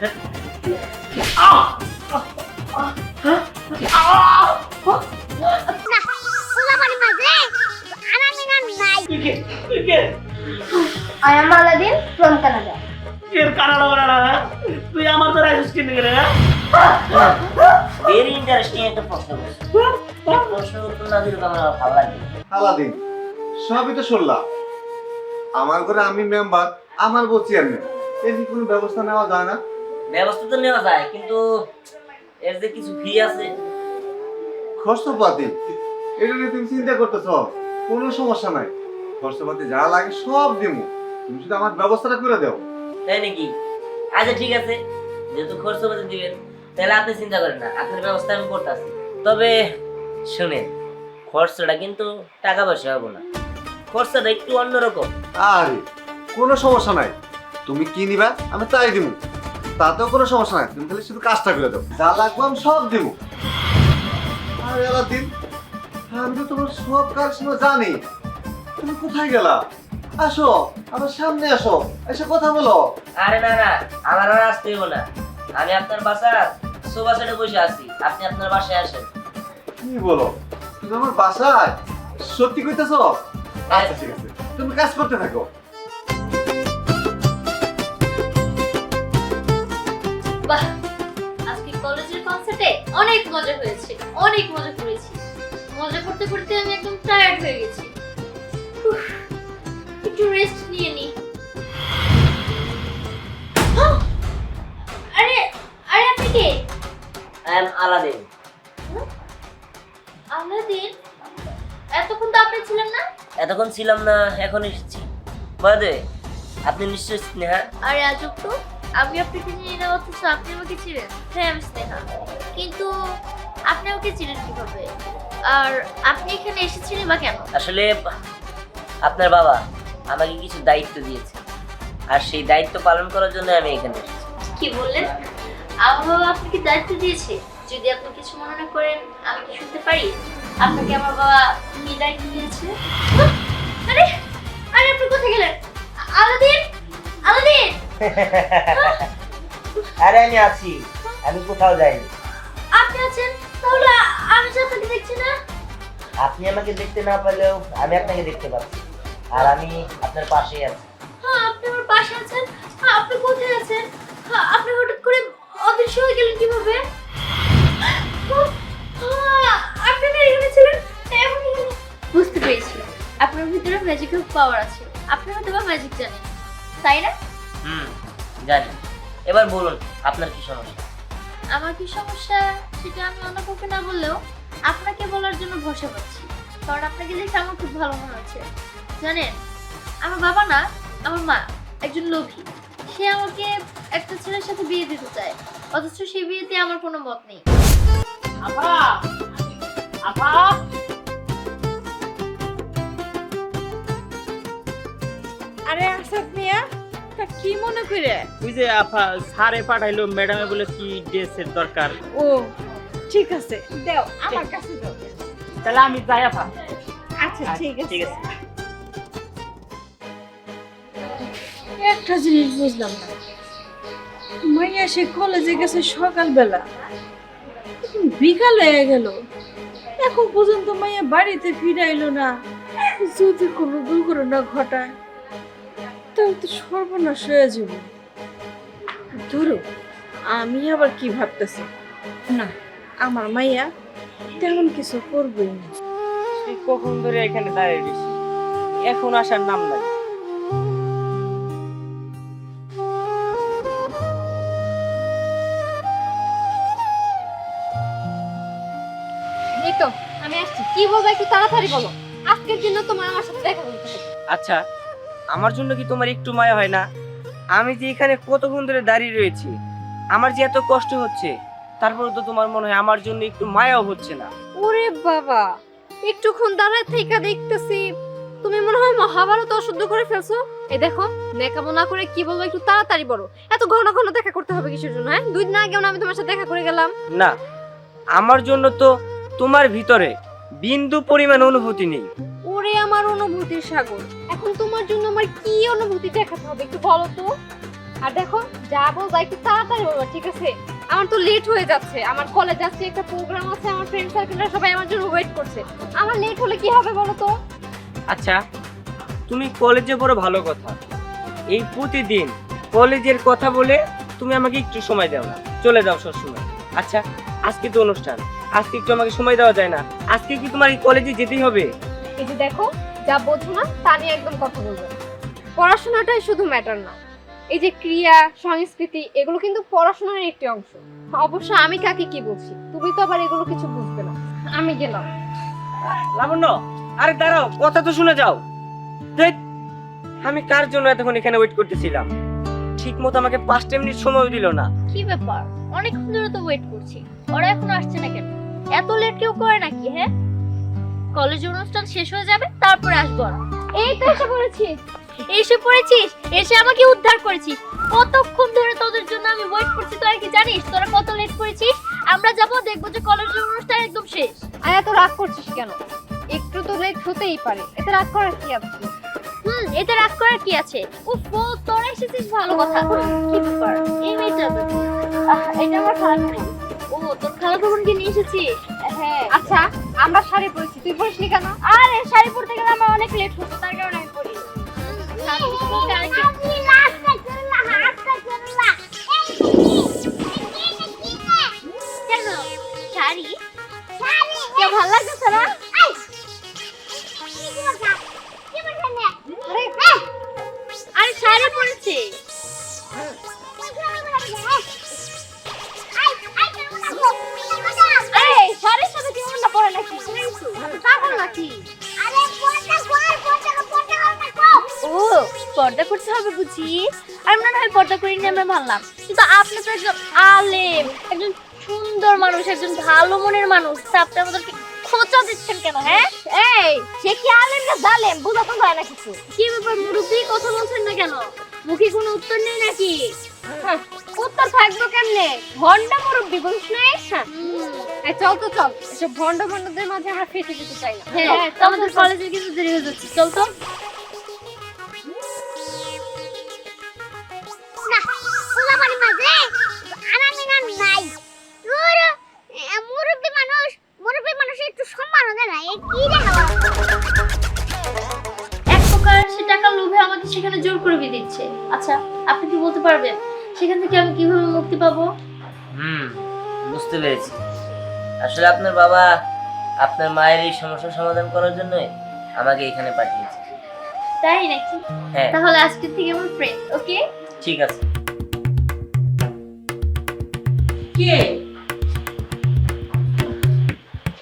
I am Aladdin from Canada. তুই আমার তো রাইস কিনে গেলে না? ভেরি ইন্টারেস্টিং একটা প্রশ্ন প্রশ্ন উত্তর না দিলে আমার ভালো লাগে। আলাদিন, সবই তো শুনলাম। আমার ঘরে আমি মেম্বার, আমার বউ চেয়ারম্যান, এর কি কোনো ব্যবস্থা নেওয়া যায় না? ব্যবস্থা তো নেওয়া যায়, কিন্তু এর যে কিছু ফি আছে। খরচপাতি এটা নিয়ে তুমি চিন্তা করতেছ? কোনো সমস্যা নাই, খরচপাতি যা লাগে সব দিমু, তুমি শুধু আমার ব্যবস্থাটা করে দাও। তাই নাকি? আচ্ছা ঠিক আছে, যেহেতু খরচ পাতি দিবেন তাহলে আপনি চিন্তা করেন না, আপনার ব্যবস্থা আমি করতেছি। তবে শুনেন, খরচটা কিন্তু টাকা পয়সা হবো না, খরচটা একটু অন্যরকম। আরে কোনো সমস্যা নাই, তুমি কি নিবা আমি তাই দিমু, তাতেও কোনো সমস্যা নাই, তুমি খালি শুধু কাজটা করে দাও, যা লাগবে আমি সব দিমু। আরে আলাদিন, আমি তো তোমার সব কাজ জানি, তুমি কোথায় গেলা? আসো আমার সামনে, আসো, এসে কথা বলো। আরে না না, আমার আর আসতে হইব না, আমি আপনার বাসার সোফা সেটে বসে আছি, আপনি আপনার বাসায় আসেন। কি বলো, তুমি আমার বাসায়? সত্যি কইতেছো? আচ্ছা ঠিক আছে, তুমি কাজ করতে থাকো। বাহ, আজকে কলেজের কনসার্টে অনেক মজা হয়েছে, অনেক মজা করেছি। মজা করতে করতে আমি একদম টায়ার্ড হয়ে গেছি। উফ, একটু রেস্ট নিয়ে নি। আরে আরে আপনি কে? I am Aladdin. আলাদিন? এতক্ষণ তো আপনি ছিলেন না? এতক্ষণ ছিলাম না, এখন এসেছি। বাদে আপনি নিশ্চয়ই স্নেহা? আরে আজব তো, আমি আপনাকে চিনি না অথচ আপনি আমাকে চিনেন। হ্যাঁ আমি স্নেহা, কিন্তু আপনি আমাকে চিনেন কিভাবে? আর আপনি এখানে এসেছিলেন বা কেন? আসলে আপনার বাবা আমাকে কিছু দায়িত্ব দিয়েছে, আর সেই দায়িত্ব পালন করার জন্য আমি এখানে এসেছি। কি বললেন? আমার বাবা আপনাকে দায়িত্ব দিয়েছে? যদি আপনি কিছু মনে না করেন আমি কি শুনতে পারি আপনাকে আমার বাবা কি দায়িত্ব দিয়েছে? আরে আরে আপনি কোথায় গেলেন? Aladdin, Aladdin! আরে আমি আছি, আমি কোথাও যাইনি। আপনি আছেন, তাহলে আমি যে আপনাকে দেখছি না? আপনি আমাকে দেখতে না পেলেও আমি আপনাকে দেখতে পাচ্ছি, আর আমি আপনার পাশেই আছি। হ্যাঁ আপনি আমার পাশে আছেন। হ্যাঁ, আপনি কোথায় আছেন? হ্যাঁ, আপনি হঠাৎ করে অদৃশ্য হয়ে গেলেন কিভাবে? আপনি না এখানে ছিলেন, এখন এখানে। বুঝতে পেরেছি, আপনার ভিতরে ম্যাজিক্যাল পাওয়ার আছে। আপনি হয়তো বা ম্যাজিক জানেন, তাই না? জানি। এবার বলুন আপনার কি সমস্যা? আমার কি সমস্যা সেটা আমি অন্য কাউকে না বললেও আপনাকে বলার জন্য ভরসা পাচ্ছি, কারণ আপনাকে দেখে আমার খুব ভালো মনে হচ্ছে। জানেন, আমার বাবা না, আমার মা একজন লোভী। সে আমাকে একটা ছেলের সাথে বিয়ে দিতে চায়, অথচ সেই বিয়েতে আমার কোনো মত নেই। আপা, আপা, আরে আসাদ মিয়া, তা কি মনে করে? ওই যে আপা স্যারে পাঠাইলো, ম্যাডামে বলে কি ড্রেসের দরকার। ও ঠিক আছে, দাও আমার কাছে দাও। তাহলে আমি যাই আপা। আচ্ছা ঠিক আছে। ঠিক আছে। একটা জিনিস বুঝলাম না, মাইয়া সে কলেজে গেছে সকালবেলা, এখন বিকাল হয়ে গেল, এখন পর্যন্ত মাইয়া বাড়িতে ফিরাইলো না। যদি কোনো দুর্ঘটনা ঘটায় তাহলে তো সর্বনাশ হয়ে যাব। ধরো আমি আবার কি ভাবতেছি, না আমার মাইয়া তেমন কিছু করবেই না। এই কখন ধরে এখানে দাঁড়িয়ে রয়েছি, এখন আসার নাম নাই। এই তো আমি আসছি। কি বলবো একটু তাড়াতাড়ি বলো, আজকের জন্য তোমার আমার সাথে দেখা করতে হবে। আচ্ছা, আমার জন্য কি তোমার একটু মায়া হয় না? আমি যে এখানে কতক্ষণ ধরে দাঁড়িয়ে রয়েছি, আমার যে এত কষ্ট হচ্ছে, তারপরে তো তোমার মনে হয় আমার জন্য একটু মায়াও হচ্ছে না? ওরে বাবা, একটুক্ষণ দাঁড়ায় থেকে দেখতেছি তুমি মনে হয় মহাভারত অশুদ্ধ করে ফেলছো। এই দেখো, নেকামো না করে কি বলবো একটু তাড়াতাড়ি বলো। এত ঘন ঘন দেখা করতে হবে কিসের জন্য? হ্যাঁ, 2 দিন আগেও না আমি তোমার সাথে দেখা করে গেলাম। না, আমার জন্য তো তোমার ভিতরে বিন্দু পরিমাণ অনুভূতি নেই। ওরে আমার অনুভূতির সাগর, এখন তোমার জন্য আমার কি অনুভূতি দেখাতে হবে একটু বলো তো। আর দেখো যা বলবা একটু তাড়াতাড়ি বলবা, ঠিক আছে? আমার তো লেট হয়ে যাচ্ছে, আমার কলেজ আজকে একটা প্রোগ্রাম আছে, আমার ফ্রেন্ড সার্কেলরা সবাই আমার জন্য ওয়েট করছে। আমার লেট হলে কি হবে বলো তো? আচ্ছা, তুমি কলেজে পড়ো ভালো কথা, এই প্রতিদিন কলেজের কথা বলে তুমি আমাকে একটু সময় দাও না, চলে যাও সব সময়। আচ্ছা, আজকে তো অনুষ্ঠান, আজকে একটু আমাকে সময় দেওয়া যায় না? আজকে কি তোমার এই কলেজে যেতেই হবে? এই যে দেখো, যা বোঝো না তা নিয়ে একদম কথা বলবো না। পড়াশোনাটাই শুধু ম্যাটার না, এই যে ক্রিয়া সংস্কৃতি এগুলো কিন্তু পড়াশোনার একটি অংশ। অবশ্য আমি কাকে কি বলছি, তুমি তো আবার এগুলো কিছু বুঝবে না। আমি গেলাম। লাবণ্য, আরে দাঁড়াও, কথা তো শুনে যাও। ধ্যাৎ, আমি কার জন্য এতক্ষণ এখানে ওয়েট করতেছিলাম? ঠিক মতো আমাকে 5 মিনিট সময় দিল না। কি ব্যাপার, অনেকক্ষণ ধরে তো ওয়েট করছি, ওরা এখনো আসছে না কেন? এত লেট কেউ করে নাকি? হ্যাঁ, কলেজের অনুষ্ঠান শেষ হয়ে যাবে তারপরে আসবো ওরা। এই তো এসে পড়েছি। এসে পড়েছিস? এসে আমাকে উদ্ধার করেছিস। কতক্ষণ ধরে তোদের জন্য আমি ওয়েট করছি, তোরা কি জানিস তোরা কত লেট করেছিস? আমরা যাবো, দেখবো যে কলেজের অনুষ্ঠান একদম শেষ। আর এত রাগ করছিস কেন? একটু তো লেট হতেই পারে, এতে রাগ করার কি আছে? এতে রাগ করার কি আছে? উফ, তোরা এসেছিস ভালো কথা। কি ব্যাপার, এই মেয়েটা এটা আমার খালাতো বোন। ও, তোর খালাতো বোনকে নিয়ে এসেছিস? হ্যাঁ। আচ্ছা, আমরা শাড়ি পরেছি, তুই পরিসনি কেন? আরে শাড়ি পরতে গেলে আমার অনেক লেট হতো, তার কারণে আমি পরি। কেন শাড়ি? কে ভালো লাগছে না? আরে শাড়ি পরেছে। আরে শাড়ির সাথে কি ওড়না পরে নাকি? পাগল নাকি? ও, পর্দা করতে হবে বুঝি? আর মনে হয় পর্দা করিনি আমরা মানলাম, কিন্তু আপনি তো একজন আলেম, একজন সুন্দর মানুষ, একজন ভালো মনের মানুষ, তা আপনি আমাদেরকে খোঁচা দিচ্ছেন কেন? হ্যাঁ, এই, সে কি আলেম না জালেম বুঝা তো যায় না কিছু। কি ব্যাপার, মুরব্বি কথা বলছেন না কেন? মুখে কোনো উত্তর নেই নাকি? হ্যাঁ, উত্তর থাকবো কেমনে? ভন্ডা মুরব্বি বলিস না? হ্যাঁ, এই চল তো চল, এসব ভন্ডদের মাঝে আমরা ফেসে যেতে চাই না। হ্যাঁ, তো আমাদের কলেজে কিন্তু দেরি হয়ে যাচ্ছে, চল তো। এক প্রকার সে টাকার লোভে আমাকে সেখানে জোর করে বিয়ে দিচ্ছে। আচ্ছা, আপনি কি বলতে পারবেন সেখান থেকে আমি কিভাবে মুক্তি পাবো? বুঝতে পেরেছি। আসলে আপনার বাবা আপনার মায়ের এই সমস্যার সমাধান করার জন্য আমাকে এখানে পাঠিয়েছে। তাই নাকি? হ্যাঁ, তাহলে আজকে থেকে আমার ফ্রেন্ড, ওকে? ঠিক আছে। কে?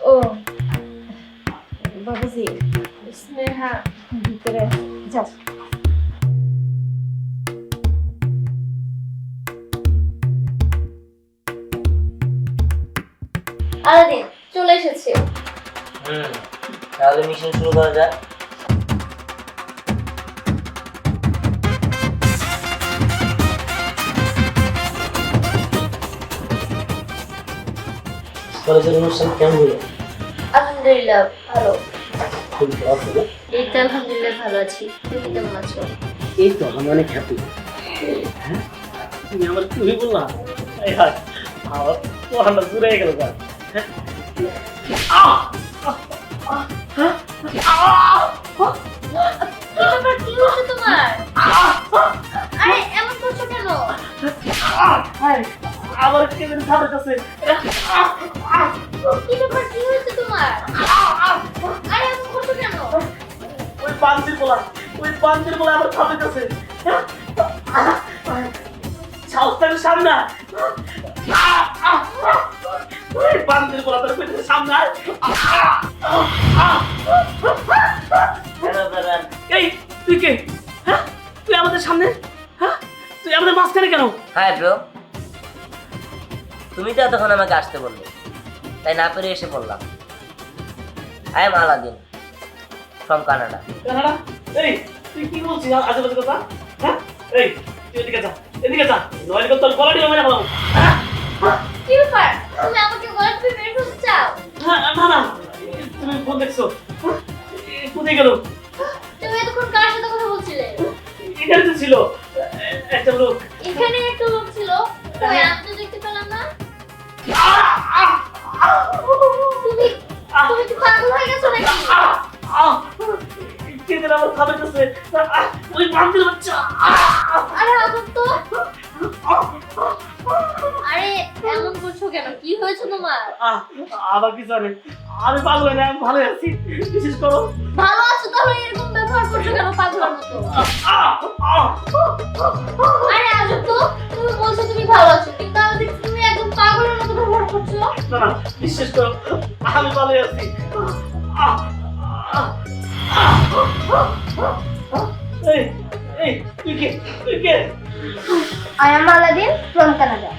ও বাবাজি, স্নেহা ভিতরে যাও। আলাদিন চলে এসেছে। তাহলে মিশন শুরু করা যাক। কলেজের অনুষ্ঠান কেমন হলো? আলহামদুলিল্লাহ ভালো। খুব ভালো হলো। এই তো আলহামদুলিল্লাহ ভালো আছি, তুমি কেমন আছো? এই তো আমি অনেক হ্যাপি। তুমি আমার চুরি বললা, আমার পড়াটা পুরো হয়ে গেল। কি হচ্ছে তোমার? আরে এমন করছো কেন? আমার কেমন খাবার কাছে কি ব্যাপার, কি হয়েছে তোমার? আরে এমন করছো কেন? ওই বান্দির বলা আমার খাবার কাছে সাহসটাকে সামনে ওই বান্দির বলা তোর পেটের সামনে এই তুই কে? হ্যাঁ, তুই আমাদের সামনে? হ্যাঁ, তুই আমাদের মাঝখানে কেন? হাই ব্রো, তুমি তো এতক্ষণ আমাকে আসতে বললে, তাই না পেরে এসে পড়লাম। I am Aladdin from Canada. Canada? এই তুই কি বলছিস আজেবাজে কথা? হ্যাঁ, এই তুই এদিকে যা নইলে তোর গলা টিপে মেরে ফেলাবো। কি ব্যাপার, তুমি আমাকে গলা টিপে মেরে ফেলতে চাও? না তুমি ফোন দেখছো? কোথায় গেল? তুমি এতক্ষণ কার সাথে কথা বলছিলে? এখানে তো ছিল একটা লোক। ব্যথা পেতেছে ওই বান্দির বাচ্চা আরে আদর তো। আরে এমন করছো কেন? কি হয়েছে তোমার? আবার কি জানে আমি পাগল না আমি ভালো আছি বিশেষ করো ভালো আছো তাহলে এরকম ব্যবহার করছো কেন পাগলের মতো? আরে আজব তো, তুমি বলছো তুমি ভালো আছো কিন্তু আমি দেখছি তুমি একদম পাগলের মতো ব্যবহার করছো। না না বিশ্বাস করো আমি ভালো আছি এই এই তুই কে I am Aladdin from Canada.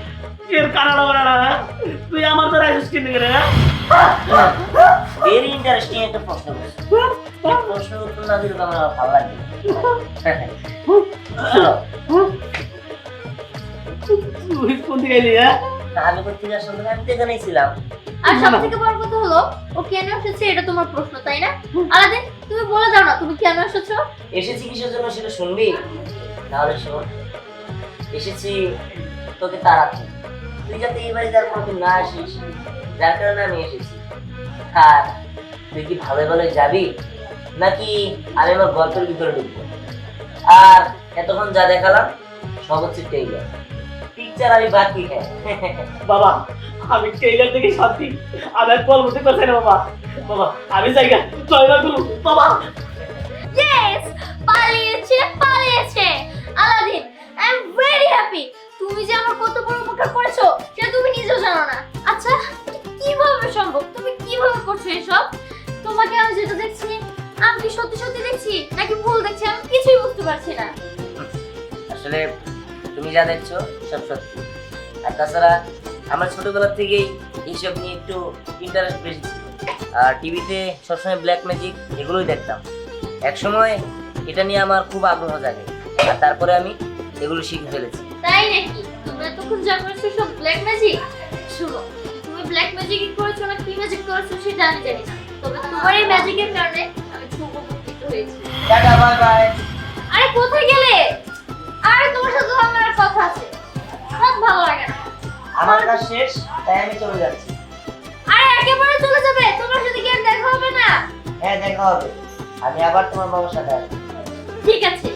এর কানাডা বানানা তুই আমার দ্বারা আসিস কিনে গেলে ভেরি ইন্টারেস্টিং একটা প্রশ্ন করছো। এই প্রশ্নের উত্তর না দিলে তো আমার ভালো লাগবে না। চলো, তুই কোন দিকে এলি হ্যাঁ না, আমি কোথেকে আসলে আমি তো এখানেই ছিলাম। আর সব থেকে বড় কথা হলো ও কেন এসেছে এটা তোমার প্রশ্ন তাই না? আলাদিন তুমি বলে দাও না তুমি কেন এসেছো? এসেছি কিসের জন্য সেটা শুনবি? তাহলে শোন, এসেছি তোকে তাড়াতে, তুই যাতে এই বাড়িতে আর কোনোদিন না আসিস, যার কারণে আমি এসেছি। আর তুই কি ভালো ভালো যাবি নাকি আমি আমার গল্পের ভিতরে ঢুকবো? আর এতক্ষণ যা দেখালাম সব হচ্ছে টেইলার, পিকচার আমি বাকি। হ্যাঁ বাবা আমি টেইলার থেকে শান্তি আমি আর কল করতে পারছি না বাবা বাবা আমি জায়গা জয়লা গুরু বাবা ইয়েস, পালিয়েছে Aladdin. I am very happy. তুমি যে আমার কত বড় উপকার করেছো সেটা তুমি নিজেও জানো না। আচ্ছা কিভাবে সম্ভব? তুমি কিভাবে করছো এসব? তোমাকে আমি যেটা দেখছি আমি কি সত্যি সত্যি দেখছি নাকি ভুল দেখছি আমি কিছুই বুঝতে পারছি না। আসলে তুমি যা দেখছো সব সত্যি। আর তাছাড়া আমার ছোটবেলা থেকেই এইসব নিয়ে একটু ইন্টারেস্ট বেশি ছিল। আর টিভিতে সবসময় ব্ল্যাক ম্যাজিক এগুলোই দেখতাম। একসময় এটা নিয়ে আমার খুব আগ্রহ জাগে আর তারপরে আমি এগুলো শিখে ফেলেছি। তাই নাকি? তুমি এতক্ষণ যা করেছো সব ব্ল্যাক ম্যাজিক? শুনো, তুমি ব্ল্যাক ম্যাজিক করেছো না কি ম্যাজিক করেছো সেটা আমি জানি না, তবে তোমার এই ম্যাজিকের কারণে আমি খুব উপকৃত হয়েছি। Tata bye bye. আরে কোথায় গেলে? আরে তোমার সাথে তো আমার আর কথা আছে, সব ভালো লাগে না। আমার কাজ শেষ, তাই আমি চলে যাচ্ছি। আরে একেবারে চলে যাবে? তোমার সাথে কি আর দেখা হবে না? হ্যাঁ দেখা হবে, আমি আবার তোমার বাবার সাথে আসবো। ঠিক আছে।